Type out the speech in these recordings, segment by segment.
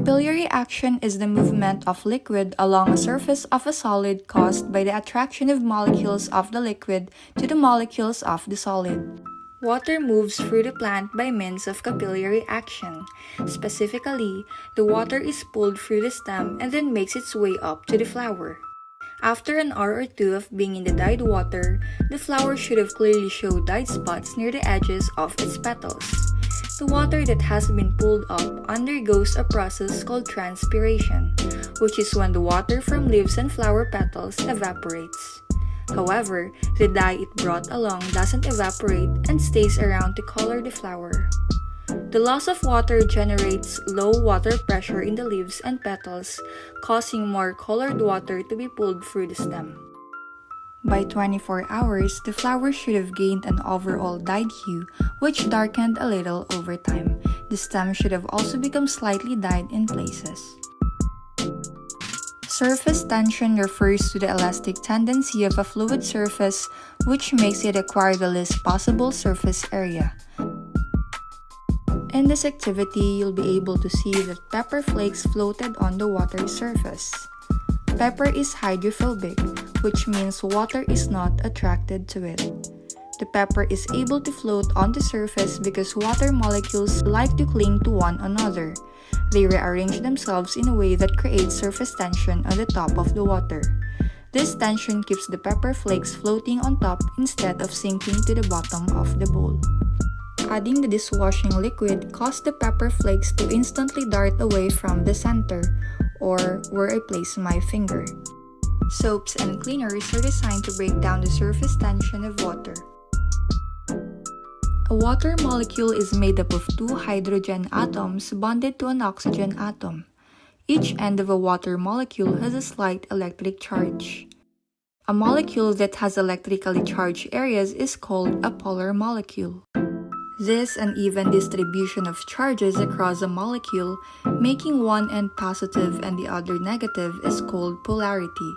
Capillary action is the movement of liquid along a surface of a solid caused by the attraction of molecules of the liquid to the molecules of the solid. Water moves through the plant by means of capillary action. Specifically, the water is pulled through the stem and then makes its way up to the flower. After an hour or two of being in the dyed water, the flower should have clearly showed dyed spots near the edges of its petals. The water that has been pulled up undergoes a process called transpiration, which is when the water from leaves and flower petals evaporates. However, the dye it brought along doesn't evaporate and stays around to color the flower. The loss of water generates low water pressure in the leaves and petals, causing more colored water to be pulled through the stem. By 24 hours, the flower should have gained an overall dyed hue, which darkened a little over time. The stem should have also become slightly dyed in places. Surface tension refers to the elastic tendency of a fluid surface, which makes it acquire the least possible surface area. In this activity, you'll be able to see that pepper flakes floated on the water surface. Pepper is hydrophobic, which means water is not attracted to it. The pepper is able to float on the surface because water molecules like to cling to one another. They rearrange themselves in a way that creates surface tension on the top of the water. This tension keeps the pepper flakes floating on top instead of sinking to the bottom of the bowl. Adding the dishwashing liquid caused the pepper flakes to instantly dart away from the center, or where I place my finger. Soaps and cleaners are designed to break down the surface tension of water. A water molecule is made up of two hydrogen atoms bonded to an oxygen atom. Each end of a water molecule has a slight electric charge. A molecule that has electrically charged areas is called a polar molecule. This uneven distribution of charges across a molecule, making one end positive and the other negative, is called polarity.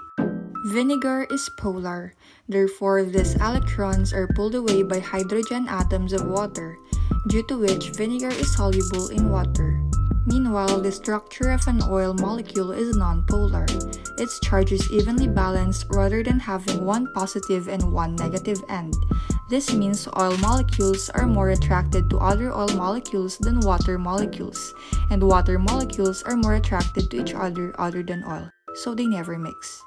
Vinegar is polar, therefore these electrons are pulled away by hydrogen atoms of water, due to which vinegar is soluble in water. Meanwhile, the structure of an oil molecule is nonpolar. Its charge is evenly balanced rather than having one positive and one negative end. This means oil molecules are more attracted to other oil molecules than water molecules, and water molecules are more attracted to each other than oil, so they never mix.